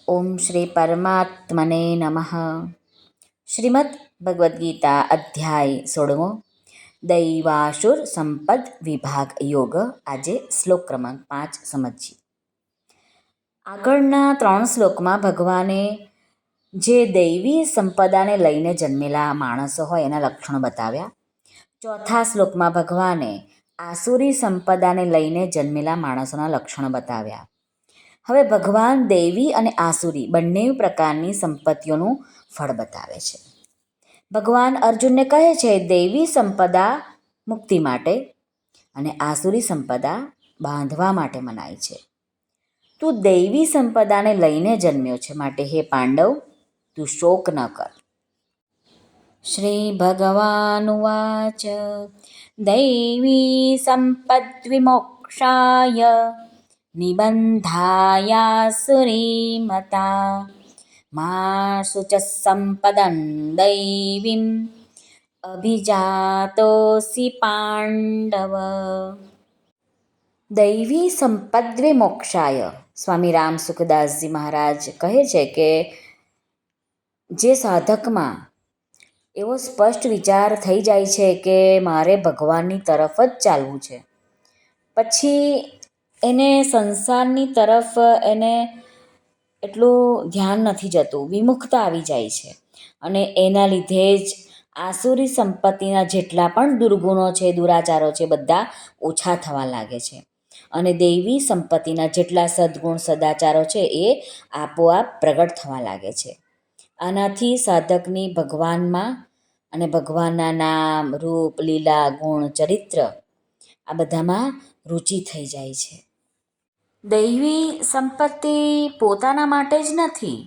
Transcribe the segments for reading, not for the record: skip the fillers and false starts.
ઓમ શ્રી પરમાત્મને નમઃ. શ્રીમદ્ ભગવદ્ ગીતા અધ્યાય 16 દૈવાસુર સંપદ વિભાગ યોગ. આજે શ્લોક ક્રમાંક 5 સમજીએ. આગળના 3 શ્લોકમાં ભગવાને જે દૈવી સંપદાને લઈને જન્મેલા માણસો હોય એના લક્ષણો બતાવ્યા. ચોથા શ્લોકમાં ભગવાને આસુરી સંપદાને લઈને જન્મેલા માણસોના લક્ષણો બતાવ્યા. હવે ભગવાન દૈવી અને આસુરી બંને પ્રકારની સંપત્તિઓનું ફળ બતાવે છે. ભગવાન અર્જુનને કહે છે દૈવી સંપદા મુક્તિ માટે અને આસુરી સંપદા બાંધવા માટે મનાય છે. તું દૈવી સંપદાને લઈને જન્મ્યો છે, માટે હે પાંડવ તું શોક ન કર. શ્રી ભગવાનુવાચ દૈવી સંપદ વિમોક્ષાય નિબંધાયાસુરીમતા મા શુચ સંપદં દૈવીમ અભિજાતોસી પાંડવ. દૈવી સંપદ વિમોક્ષાય. સ્વામી રામ સુખદાસજી મહારાજ કહે છે કે જે સાધકમાં એવો સ્પષ્ટ વિચાર થઈ જાય છે કે મારે ભગવાનની તરફ જ ચાલવું છે, પછી એને સંસારની તરફ એને એટલું ધ્યાન નથી જતું, વિમુખતા આવી જાય છે અને એના લીધે જ આસુરી સંપત્તિના જેટલા પણ દુર્ગુણો છે, દુરાચારો છે, બધા ઓછા થવા લાગે છે અને દૈવી સંપત્તિના જેટલા સદ્ગુણ સદાચારો છે એ આપોઆપ પ્રગટ થવા લાગે છે. આનાથી સાધકની ભગવાનમાં અને ભગવાનના નામ, રૂપ, લીલા, ગુણ, ચરિત્ર આ બધામાં રુચિ થઈ જાય છે. દૈવી સંપત્તિ પોતાના માટે જ નથી,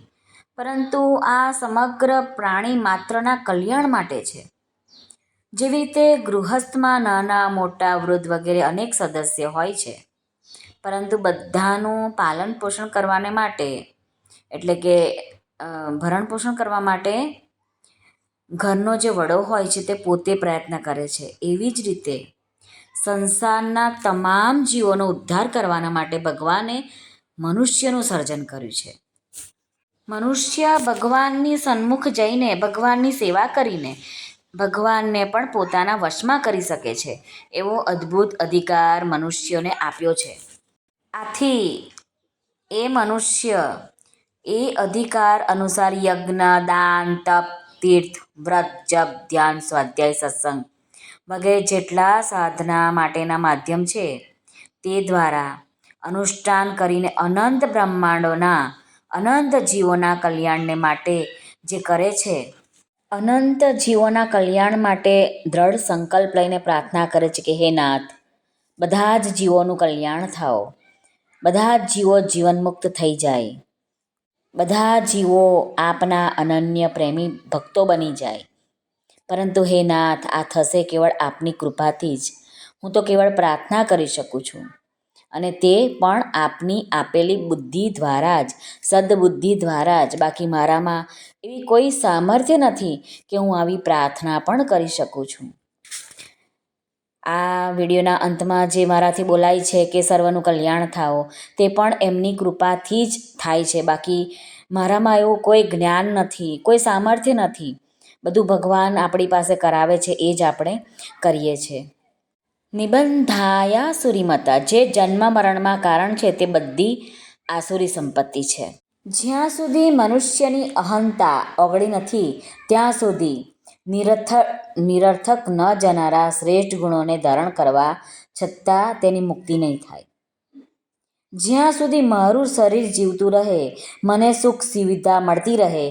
પરંતુ આ સમગ્ર પ્રાણી માત્રના કલ્યાણ માટે છે. જેવી રીતે ગૃહસ્થમાં નાના મોટા વૃદ્ધ વગેરે અનેક સદસ્ય હોય છે, પરંતુ બધાનું પાલન પોષણ કરવાને માટે એટલે કે ભરણ પોષણ કરવા માટે ઘરનો જે વડો હોય છે તે પોતે પ્રયત્ન કરે છે. એવી જ રીતે સંસારના તમામ જીવોનો ઉદ્ધાર કરવાના માટે ભગવાને મનુષ્યનું સર્જન કર્યું છે. મનુષ્ય ભગવાનની સન્મુખ જઈને ભગવાનની સેવા કરીને ભગવાનને પણ પોતાના વશમાં કરી શકે છે એવો અદ્ભુત અધિકાર મનુષ્યોને આપ્યો છે. આથી એ મનુષ્ય એ અધિકાર અનુસાર યજ્ઞ, દાન, તપ, તીર્થ, વ્રત, જપ, ધ્યાન, સ્વાધ્યાય, સત્સંગ વગેરે જેટલા સાધના માટેના માધ્યમ છે તે દ્વારા અનુષ્ઠાન કરીને અનંત બ્રહ્માંડોના અનંત જીવોના કલ્યાણને માટે જે કરે છે, અનંત જીવોના કલ્યાણ માટે દ્રઢ સંકલ્પ લઈને પ્રાર્થના કરે છે કે હે નાથ, બધા જ જીવોનું કલ્યાણ થાઓ, બધા જ જીવો જીવનમુક્ત થઈ જાય, બધા જીવો આપના અનન્ય પ્રેમી ભક્તો બની જાય. પરંતુ હે નાથ, આ થશે કેવળ આપની કૃપાથી જ. હું તો કેવળ પ્રાર્થના કરી શકું છું અને તે પણ આપની આપેલી બુદ્ધિ દ્વારા જ, સદબુદ્ધિ દ્વારા જ. બાકી મારામાં એવી કોઈ સામર્થ્ય નથી કે હું આવી પ્રાર્થના પણ કરી શકું છું. આ વિડીયોના અંતમાં જે મારાથી બોલાય છે કે સર્વનું કલ્યાણ થાઓ, તે પણ એમની કૃપાથી જ થાય છે. બાકી મારામાં એવું કોઈ જ્ઞાન નથી, કોઈ સામર્થ્ય નથી. બધું ભગવાન આપણી પાસે કરાવે છે, એ જ આપણે કરીએ છીએ. નિબંધાયા સુરીમતા. જે જન્મ મરણમાં કારણ છે તે બધી આસુરી સંપત્તિ છે. જ્યાં સુધી મનુષ્યની અહંતા ઓગળી નથી ત્યાં સુધી નિરર્થક ન જનારા શ્રેષ્ઠ ગુણોને ધારણ કરવા છતાં તેની મુક્તિ નહીં થાય. જ્યાં સુધી મારું શરીર જીવતું રહે, મને સુખ સુવિધા મળતી રહે,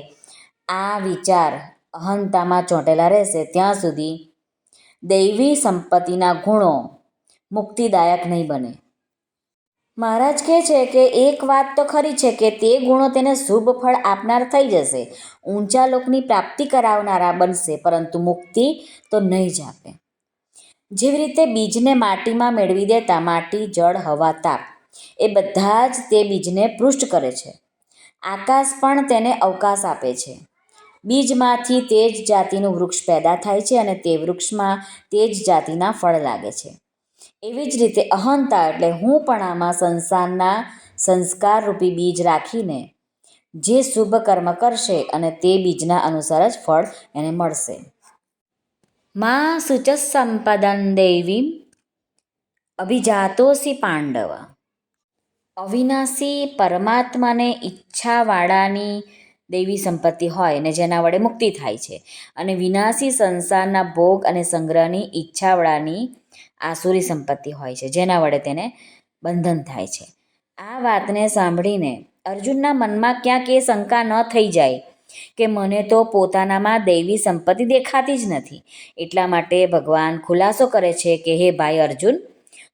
આ વિચાર અહંતામાં ચોંટેલા રહેશે ત્યાં સુધી દૈવી સંપત્તિના ગુણો મુક્તિદાયક નહીં બને. મહારાજ કહે છે કે એક વાત તો ખરી છે કે તે ગુણો તેને શુભ ફળ આપનાર થઈ જશે, ઊંચા લોકની પ્રાપ્તિ કરાવનારા બનશે, પરંતુ મુક્તિ તો નહીં જ આપે. જેવી રીતે બીજને માટીમાં મેળવી દેતા માટી, જળ, હવા, તાપ એ બધા જ તે બીજને પૃષ્ઠ કરે છે. આકાશ પણ તેને અવકાશ આપે છે. બીજમાંથી તે જ જાતિનું વૃક્ષ પેદા થાય છે અને તે વૃક્ષમાં તે જ જાતિના ફળ લાગે છે. એવી જ રીતે અહંતા એટલે હુંપણામાં સંસારના સંસ્કારરૂપી બીજ રાખીને જે શુભ કર્મ કરશે અને તે બીજના અનુસાર જ ફળ એને મળશે. મા શુચ સંપદન દૈવીમ અભિજાતોસી પાંડવ. અવિનાશી પરમાત્માને ઈચ્છાવાળાની દૈવી સંપત્તિ હોય ને જેના વડે મુક્તિ થાય છે, અને વિનાશી સંસારના ભોગ અને સંગ્રહની ઈચ્છાવાળાની આસુરી સંપત્તિ હોય છે, જેના વડે તેને બંધન થાય છે. આ વાતને સાંભળીને અર્જુનના મનમાં ક્યાંક એ શંકા ન થઈ જાય કે મને તો પોતાનામાં દૈવી સંપત્તિ દેખાતી જ નથી. એટલા માટે ભગવાન ખુલાસો કરે છે કે હે ભાઈ અર્જુન,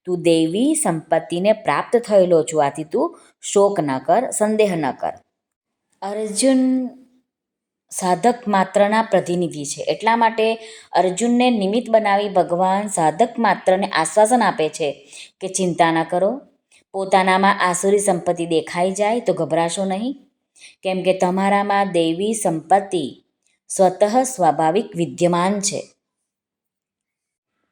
તું દૈવી સંપત્તિને પ્રાપ્ત થયેલો છું, આથી તું શોક ન કર, સંદેહ ન કર. અર્જુન સાધક માત્રના પ્રતિનિધિ છે, એટલા માટે અર્જુનને નિમિત્ત બનાવી ભગવાન સાધક માત્રને આશ્વાસન આપે છે કે ચિંતા ન કરો, પોતાનામાં આસુરી સંપત્તિ દેખાઈ જાય તો ગભરાશો નહીં, કેમ કે તમારામાં દૈવી સંપત્તિ સ્વતઃ સ્વાભાવિક વિદ્યમાન છે.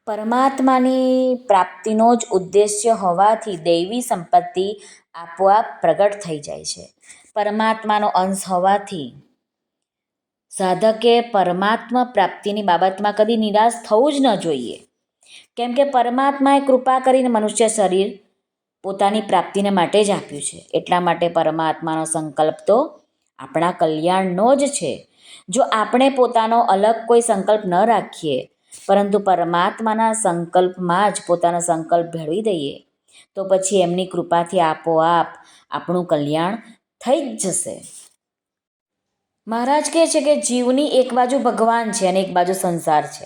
પરમાત્માની પ્રાપ્તિનો જ ઉદ્દેશ્ય હોવાથી દૈવી સંપત્તિ આપોઆપ પ્રગટ થઈ જાય છે. પરમાત્માનો અંશ હોવાથી સાધકે પરમાત્મા પ્રાપ્તિની બાબતમાં કદી નિરાશ થવું જ ન જોઈએ, કેમ કે પરમાત્માએ કૃપા કરીને મનુષ્ય શરીર પોતાની પ્રાપ્તિને માટે જ આપ્યું છે. એટલા માટે પરમાત્માનો સંકલ્પ તો આપણા કલ્યાણનો જ છે. જો આપણે પોતાનો અલગ કોઈ સંકલ્પ ન રાખીએ, પરંતુ પરમાત્માના સંકલ્પમાં જ પોતાનો સંકલ્પ ભેળવી દઈએ, તો પછી એમની કૃપાથી આપોઆપ આપણું કલ્યાણ થઈ જ જશે. મહારાજ કહે છે કે જીવની એક બાજુ ભગવાન છે અને એક બાજુ સંસાર છે.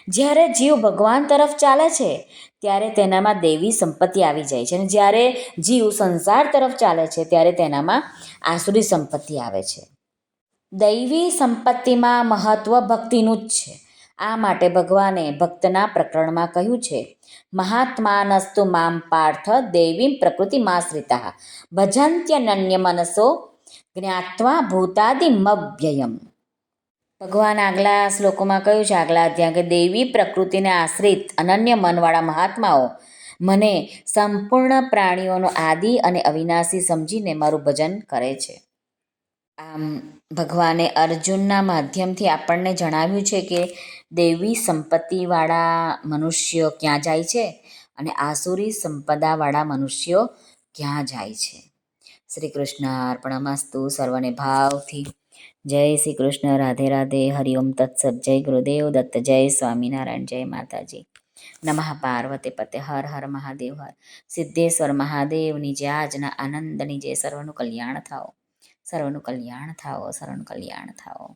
જ્યારે જીવ ભગવાન તરફ ચાલે છે ત્યારે તેનામાં દૈવી સંપત્તિ આવી જાય છે, અને જ્યારે જીવ સંસાર તરફ ચાલે છે ત્યારે તેનામાં આસુરી સંપત્તિ આવે છે. દૈવી સંપત્તિમાં મહત્ત્વ ભક્તિનું જ છે. આ માટે ભગવાને ભક્તના પ્રકરણમાં કહ્યું છે, મહાત્માનસ્તુ મામ પાર્થ દૈવીમ પ્રકૃતિમાશ્રિતા ભજન્ત્યનન્ય મનસો જ્ઞાત્વા ભૂતાદિમવ્યયમ. ભગવાન આગલા શ્લોકોમાં કહ્યું છે, આગલા અધ્યાય, કે દૈવી પ્રકૃતિને આશ્રિત અનન્ય મનવાળા મહાત્માઓ મને સંપૂર્ણ પ્રાણીઓનો આદિ અને અવિનાશી સમજીને મારું ભજન કરે છે. આમ ભગવાને અર્જુનના માધ્યમથી આપણને જણાવ્યું છે કે દૈવી સંપત્તિવાળા મનુષ્યો ક્યાં જાય છે અને આસુરી સંપદાવાળા મનુષ્યો ક્યાં જાય છે. શ્રી કૃષ્ણ અર્પણમસ્તુ. સર્વને ભાવથી જય શ્રી કૃષ્ણ. રાધે રાધે. હરિઓમ તત્સત. જય ગુરુદેવ દત્ત. જય સ્વામિનારાયણ. જય માતાજી. નમઃ પાર્વતી પતે. હર હર મહાદેવ. હર સિદ્ધેશ્વર મહાદેવની જય. આજના આનંદની જય. સર્વનું કલ્યાણ થાઓ, સર્વનું કલ્યાણ થાઓ, સર્વનું કલ્યાણ થાઓ.